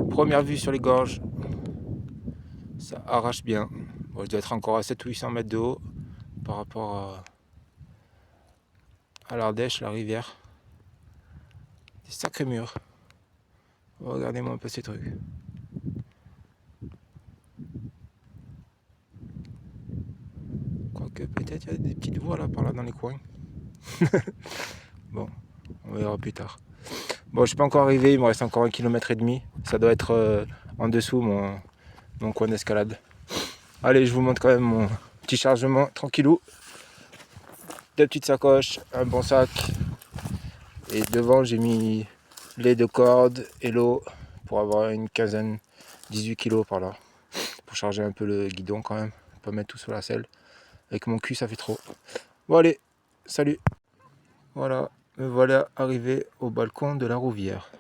Première vue sur les gorges. Ça arrache bien. Bon, je dois être encore à 700 ou 800 mètres de haut par rapport à l'Ardèche, la rivière. Des sacrés murs. Regardez-moi un peu ces trucs. Quoique peut-être il y a des petites voies là par là dans les coins. Bon, on verra plus tard. Bon, je suis pas encore arrivé, il me reste encore 1,5 km. Ça doit être en dessous mon coin d'escalade. Allez, je vous montre quand même mon petit chargement tranquillou. 2 petites sacoches, un bon sac. Et devant, j'ai mis les 2 cordes et l'eau pour avoir une quinzaine, 18 kg par là. Pour charger un peu le guidon quand même, pas mettre tout sur la selle. Avec mon cul, ça fait trop. Bon, allez, salut. Voilà, me voilà arrivé au balcon de la Rouvière.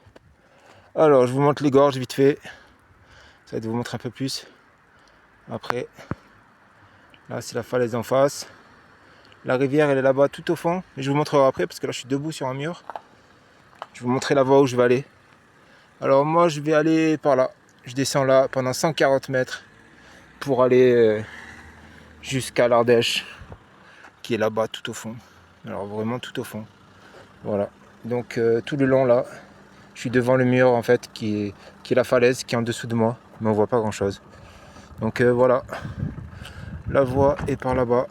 Alors, je vous montre les gorges vite fait. Ça va vous montrer un peu plus. Après, là, c'est la falaise en face. La rivière, elle est là-bas tout au fond. Mais je vous montrerai après parce que là, je suis debout sur un mur. Je vais vous montrer la voie où je vais aller. Alors, moi, je vais aller par là. Je descends là pendant 140 mètres pour aller jusqu'à l'Ardèche, qui est là-bas tout au fond. Alors, vraiment tout au fond. Voilà. Donc, tout le long là, je suis devant le mur en fait, qui est la falaise, qui est en dessous de moi. Mais on voit pas grand-chose. Donc, voilà. La voie est par là-bas.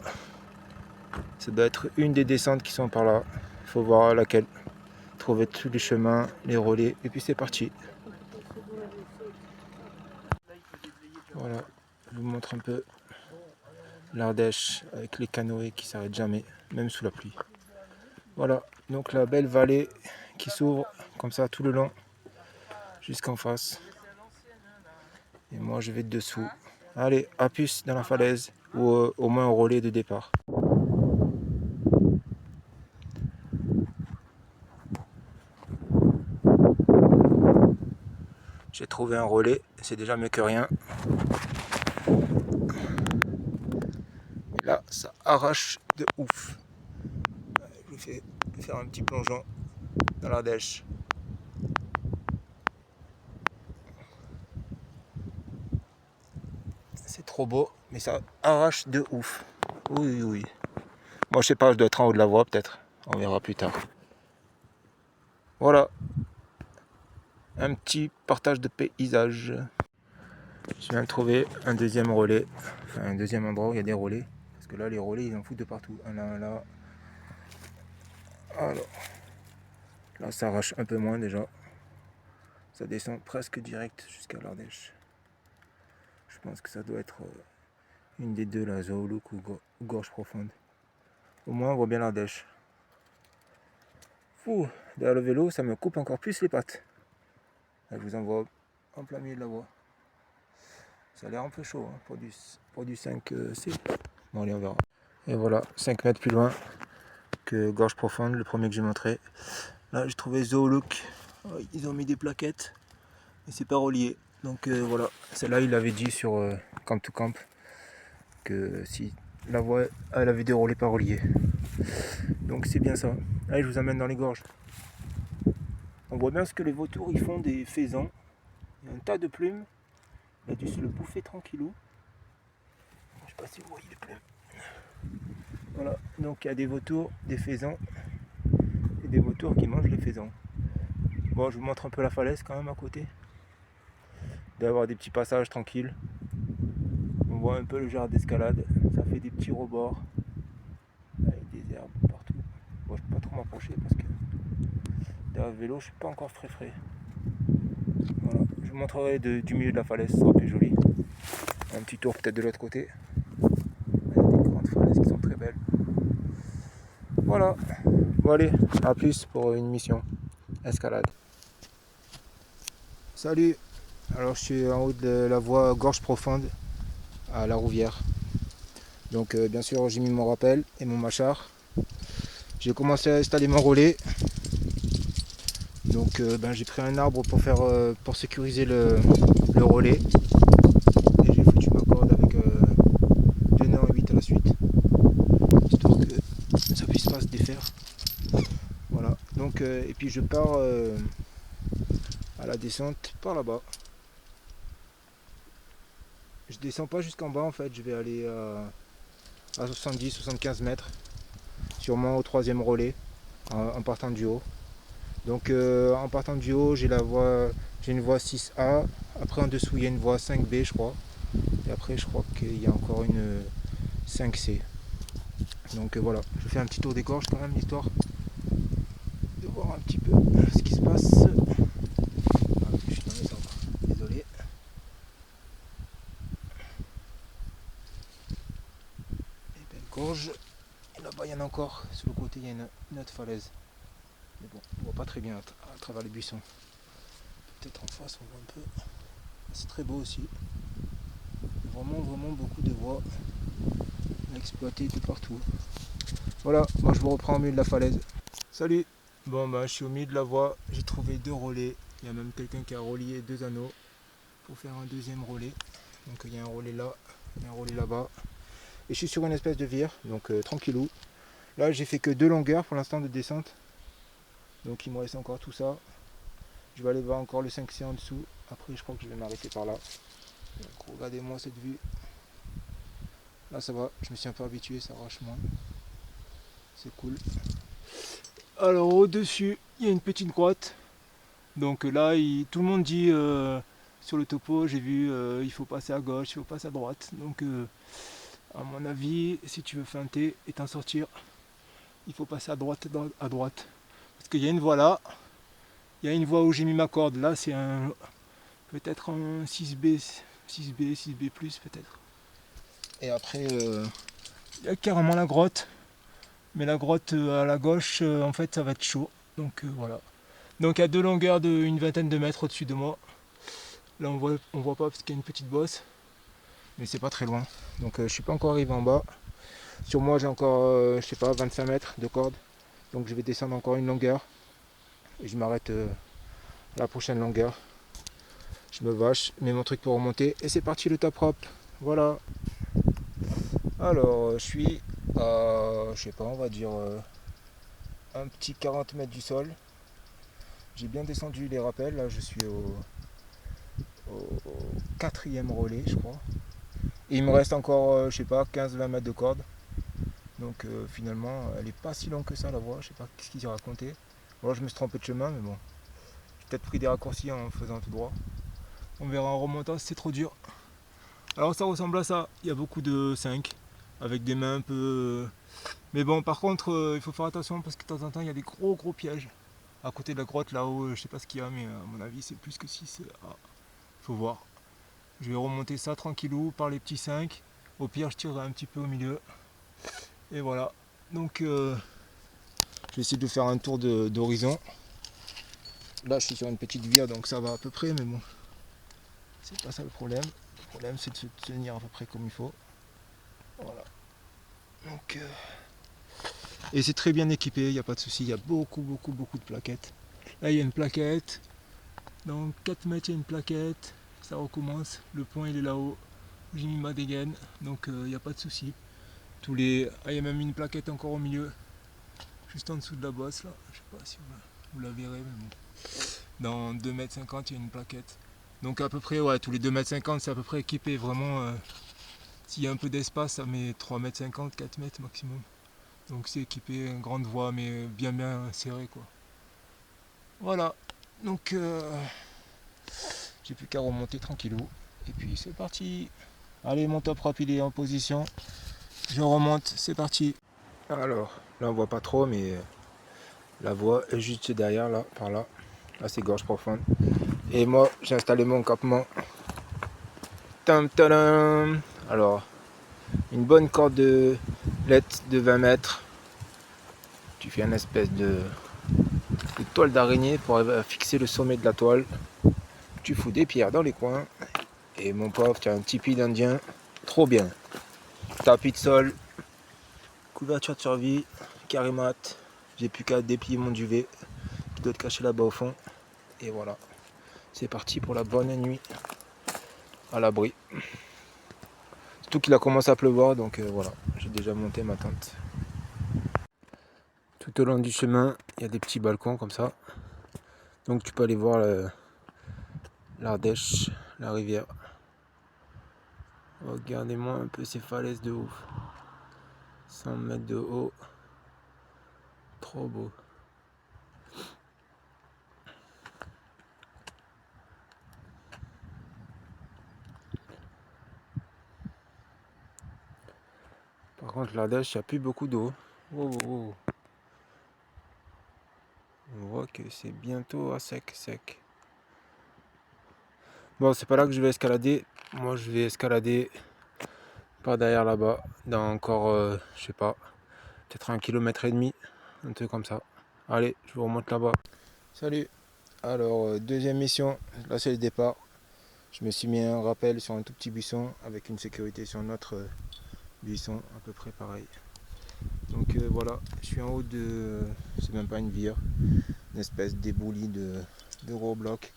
Ça doit être une des descentes qui sont par là. Il faut voir laquelle. Trouver tous les chemins, les relais, et puis c'est parti. Voilà, je vous montre un peu l'Ardèche avec les canoës qui s'arrêtent jamais, même sous la pluie. Voilà, donc la belle vallée qui s'ouvre comme ça tout le long, jusqu'en face. Et moi je vais dessous. Allez, à plus dans la falaise, ou au moins au relais de départ. J'ai trouvé un relais, c'est déjà mieux que rien. Et là, ça arrache de ouf. Je vous fais faire un petit plongeon dans l'Ardèche. C'est trop beau, mais ça arrache de ouf. Oui, oui. Moi, je sais pas, je dois être en haut de la voie peut-être. On verra plus tard. Voilà. Un petit partage de paysage. Je viens de trouver un deuxième relais. Enfin, un deuxième endroit où il y a des relais. Parce que là, les relais, ils en foutent de partout. Un là, un là. Alors. Là, ça arrache un peu moins déjà. Ça descend presque direct jusqu'à l'Ardèche. Je pense que ça doit être une des deux, là, Zoolouk ou Gorge Profonde. Au moins, on voit bien l'Ardèche. Fou, derrière le vélo, ça me coupe encore plus les pattes. Là, je vous envoie en plein milieu de la voie. Ça a l'air un peu chaud hein, pour du 5C. Bon, allez, on verra. Et voilà, 5 mètres plus loin que Gorge Profonde, le premier que j'ai montré. Là, j'ai trouvé Zoolouk. Ils ont mis des plaquettes, mais c'est pas relié. Donc voilà, celle-là, il avait dit sur Camp to Camp que si la voie, elle avait des relais pas reliés. Donc c'est bien ça. Allez, je vous amène dans les gorges. On voit bien ce que les vautours ils font des faisans. Il y a un tas de plumes. Il a dû se le bouffer tranquillou. Je sais pas si vous voyez les plumes. Voilà, donc il y a des vautours, des faisans et des vautours qui mangent les faisans. Bon, je vous montre un peu la falaise quand même à côté. Il doit y avoir des petits passages tranquilles. On voit un peu le genre d'escalade. Ça fait des petits rebords avec des herbes partout. Bon, je peux pas trop m'approcher parce que derrière le vélo, je suis pas encore très frais. Voilà, je vous montrerai du milieu de la falaise, ça sera plus joli. Un petit tour peut-être de l'autre côté. Il y a des grandes falaises qui sont très belles. Voilà. Bon allez, à plus pour une mission escalade. Salut. Alors je suis en haut de la voie Gorge Profonde à la Rouvière. Donc bien sûr j'ai mis mon rappel et mon machard. J'ai commencé à installer mon relais. Donc j'ai pris un arbre pour sécuriser le relais. Et j'ai foutu ma corde avec 2 nœuds 8 à la suite. Histoire que ça puisse pas se défaire. Voilà. Donc et puis je pars à la descente par là-bas. Je descends pas jusqu'en bas en fait, je vais aller à 70-75 mètres, sûrement au troisième relais en partant du haut. Donc en partant du haut, j'ai une voie 6A, après en dessous il y a une voie 5B je crois, et après je crois qu'il y a encore une 5C. Donc voilà, je fais un petit tour des gorges quand même, histoire de voir un petit peu ce qui se passe. Ah, je suis dans les arbres, désolé. Et belle gorge. Et là-bas il y en a encore, sur le côté il y a une autre falaise. Mais bon, on voit pas très bien à travers les buissons. Peut-être en face on voit un peu. C'est très beau aussi. Vraiment beaucoup de voies à exploiter de partout. Voilà, moi je vous reprends au milieu de la falaise. Salut. Bon bah je suis au milieu de la voie, j'ai trouvé 2 relais. Il y a même quelqu'un qui a relié 2 anneaux pour faire un deuxième relais. Donc il y a un relais là, et un relais là-bas. Et je suis sur une espèce de vire, donc tranquillou. Là j'ai fait que 2 longueurs pour l'instant de descente. Donc il me reste encore tout ça. Je vais aller voir encore le 5C en dessous. Après je crois que je vais m'arrêter par là. Donc regardez-moi cette vue. Là ça va, je me suis un peu habitué, ça arrache moins. C'est cool. Alors au-dessus, il y a une petite grotte. Donc là, tout le monde dit sur le topo, j'ai vu, il faut passer à gauche, il faut passer à droite. Donc à mon avis, si tu veux feinter et t'en sortir, il faut passer à droite, à droite. Parce qu'il y a une voie là, il y a une voie où j'ai mis ma corde. Là, c'est peut-être un 6B, 6B peut-être. Et après, il y a carrément la grotte. Mais la grotte à la gauche, en fait, ça va être chaud. Donc voilà. Donc à 2 longueurs d'une vingtaine de mètres au-dessus de moi. Là, on voit pas parce qu'il y a une petite bosse. Mais c'est pas très loin. Donc je suis pas encore arrivé en bas. Sur moi, j'ai encore, je sais pas, 25 mètres de corde. Donc je vais descendre encore une longueur. Et je m'arrête à la prochaine longueur. Je me vache, mets mon truc pour remonter. Et c'est parti le top propre. Voilà. Alors, je suis à, je sais pas, on va dire un petit 40 mètres du sol. J'ai bien descendu les rappels. Là, je suis au 4e relais, je crois. Et il me reste encore, je sais pas, 15-20 mètres de corde. Donc finalement, elle est pas si longue que ça la voie. Je sais pas ce qu'ils ont raconté. Alors je me suis trompé de chemin, mais bon. J'ai peut-être pris des raccourcis en faisant tout droit. On verra en remontant si c'est trop dur. Alors ça ressemble à ça. Il y a beaucoup de 5 avec des mains un peu. Mais bon, par contre, il faut faire attention parce que de temps en temps, il y a des gros pièges. À côté de la grotte là-haut, je sais pas ce qu'il y a, mais à mon avis, c'est plus que 6. Faut voir. Je vais remonter ça tranquillou par les petits 5. Au pire, je tirerai un petit peu au milieu. Et voilà. Donc, je vais essayer de faire un tour d'horizon. Là, je suis sur une petite vire, donc ça va à peu près, mais bon, c'est pas ça le problème. Le problème, c'est de se tenir à peu près comme il faut. Voilà. Donc, et c'est très bien équipé, il n'y a pas de souci. Il y a beaucoup de plaquettes. Là, il y a une plaquette. Dans 4 mètres, il y a une plaquette. Ça recommence. Le point, il est là-haut. J'ai mis ma dégaine, donc il n'y a pas de souci. Il y a même une plaquette encore au milieu, juste en dessous de la bosse là. Je sais pas si vous la verrez, mais bon. Dans 2,50 m, il y a une plaquette. Donc à peu près, ouais, tous les 2,50 m, c'est à peu près équipé. Vraiment, s'il y a un peu d'espace, ça met 3,50 m, 4 mètres maximum. Donc c'est équipé, une grande voie, mais bien serré quoi. Voilà. Donc j'ai plus qu'à remonter tranquillou. Et puis c'est parti. Allez, mon top rap il est en position. Je remonte, c'est parti. Alors, là on voit pas trop, mais la voie est juste derrière, là, par là. Là c'est gorge profonde. Et moi, j'ai installé mon campement. Tam tadam. Alors, une bonne corde de LED de 20 mètres. Tu fais une espèce de toile d'araignée pour fixer le sommet de la toile. Tu fous des pierres dans les coins. Et mon pauvre, tu as un tipi d'Indien. Trop bien. Tapis de sol. Couverture de survie. Carimat. J'ai plus qu'à déplier mon duvet qui doit être caché là-bas au fond. Et voilà. C'est parti pour la bonne nuit. À l'abri. Surtout qu'il a commencé à pleuvoir, donc voilà. J'ai déjà monté ma tente. Tout au long du chemin, il y a des petits balcons comme ça. Donc tu peux aller voir l'Ardèche, la rivière. Regardez-moi un peu ces falaises de ouf. 100 mètres de haut. Trop beau. Par contre, l'Ardèche, il n'y a plus beaucoup d'eau. Oh, oh, oh. On voit que c'est bientôt à sec. Bon, c'est pas là que je vais escalader. Moi, je vais escalader par derrière là-bas. Dans encore, je sais pas, peut-être 1,5 km. Un truc comme ça. Allez, je vous remonte là-bas. Salut. Alors, deuxième mission. Là, c'est le départ. Je me suis mis un rappel sur un tout petit buisson avec une sécurité sur notre buisson, à peu près pareil. Donc voilà, je suis en haut de, c'est même pas une vire, une espèce d'éboulis de gros blocs.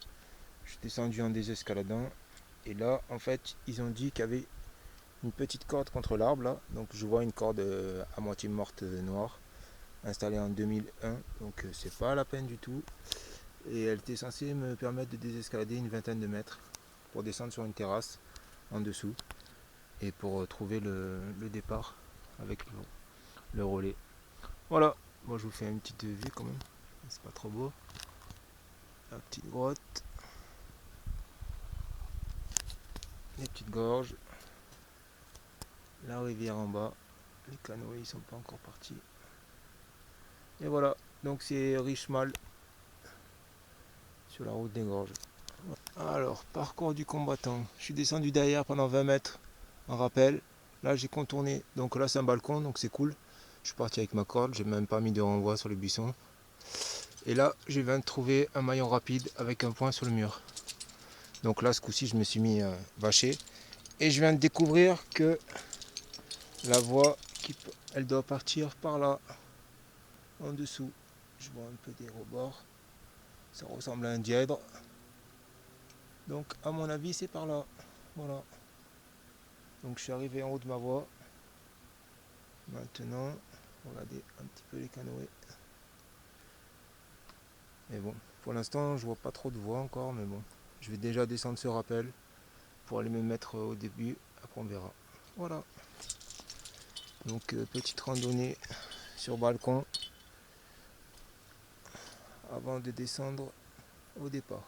Je suis descendu en désescaladant et là en fait ils ont dit qu'il y avait une petite corde contre l'arbre là, donc je vois une corde à moitié morte noire installée en 2001, donc c'est pas la peine du tout. Et elle était censée me permettre de désescalader une vingtaine de mètres pour descendre sur une terrasse en dessous et pour trouver le départ avec le relais. Voilà, moi je vous fais une petite vue quand même, c'est pas trop beau. La petite grotte, les petites gorges, la rivière en bas, les canoës ils sont pas encore partis. Et voilà, donc c'est Richmal sur la route des gorges. Alors, parcours du combattant, je suis descendu derrière pendant 20 mètres en rappel. Là j'ai contourné, donc là c'est un balcon, donc c'est cool. Je suis parti avec ma corde, j'ai même pas mis de renvoi sur les buissons. Et là je viens de trouver un maillon rapide avec un point sur le mur. Donc là ce coup-ci je me suis mis vaché. Et je viens de découvrir que la voie, elle doit partir par là, en dessous. Je vois un peu des rebords. Ça ressemble à un dièdre. Donc à mon avis c'est par là. Voilà. Donc je suis arrivé en haut de ma voie. Maintenant, regardez un petit peu les canoës. Mais bon, pour l'instant je vois pas trop de voie encore, mais bon. Je vais déjà descendre ce rappel pour aller me mettre au début. Après on verra. Voilà. Donc petite randonnée sur balcon avant de descendre au départ.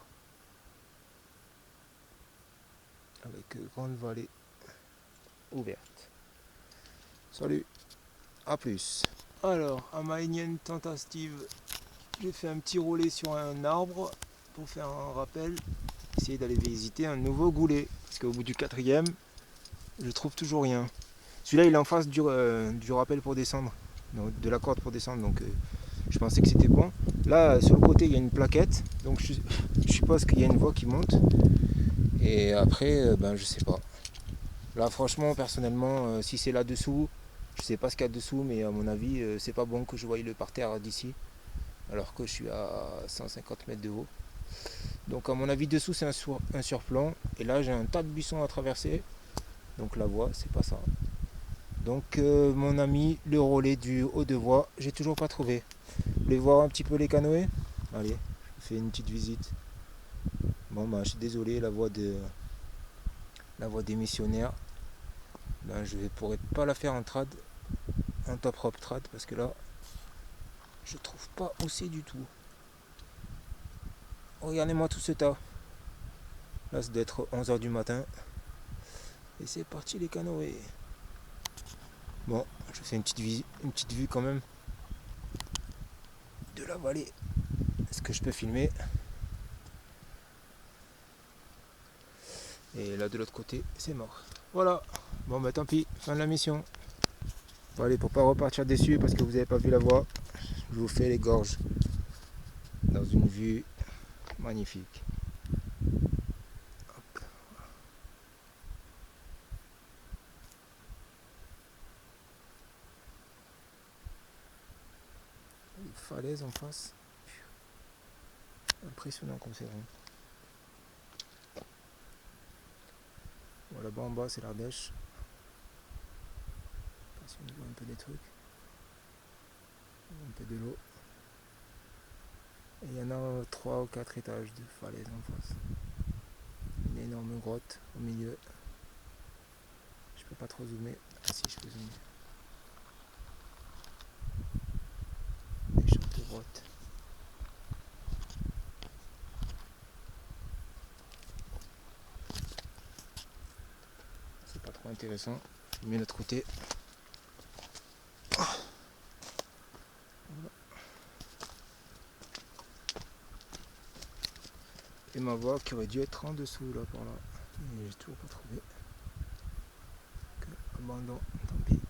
Avec grande vallée ouverte. Salut, à plus. Alors, à ma énième tentative, j'ai fait un petit relais sur un arbre pour faire un rappel, essayer d'aller visiter un nouveau goulet. Parce qu'au bout du quatrième, je trouve toujours rien. Celui-là, il est en face du rappel pour descendre, donc, de la corde pour descendre, donc je pensais que c'était bon. Là, sur le côté, il y a une plaquette, donc je suppose qu'il y a une voie qui monte. Et après, ben, je sais pas. Là, franchement, personnellement, si c'est là-dessous, je sais pas ce qu'il y a dessous, mais à mon avis, c'est pas bon que je voie le parterre d'ici, alors que je suis à 150 mètres de haut. Donc, à mon avis, dessous, c'est un surplomb. Et là, j'ai un tas de buissons à traverser. Donc, la voie, c'est pas ça. Donc, mon ami, le relais du haut de voie, j'ai toujours pas trouvé. Vous voulez voir un petit peu les canoës? Allez, je fais une petite visite. Bon, ben, je suis désolé, la voie des missionnaires. Ben, je ne pourrais pas la faire en top rope trad parce que là je trouve pas où c'est du tout. Regardez-moi tout ce tas. Là c'est d'être 11h du matin. Et c'est parti les canoës. Bon, je fais une petite vue quand même de la vallée. Est-ce que je peux filmer? Et là de l'autre côté c'est mort. Voilà. Bon bah tant pis, fin de la mission. Bon allez, pour pas repartir déçu parce que vous n'avez pas vu la voie, je vous fais les gorges dans une vue magnifique. Hop. Une falaise en face. Impressionnant comme c'est grand. Bon, là-bas en bas c'est l'Ardèche. Si on voit un peu des trucs. Un peu de l'eau. Et il y en a 3 ou 4 étages de falaise en face. Une énorme grotte au milieu. Je peux pas trop zoomer. Ah si, je peux zoomer. Méchante grotte. C'est pas trop intéressant. Je mets l'autre côté. Voilà. Et ma voix qui aurait dû être en dessous là par là. Et j'ai toujours pas trouvé. Abandon, tant pis.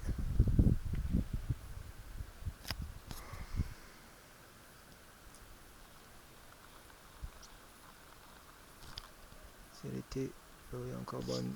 C'est l'été, l'eau est encore bonne.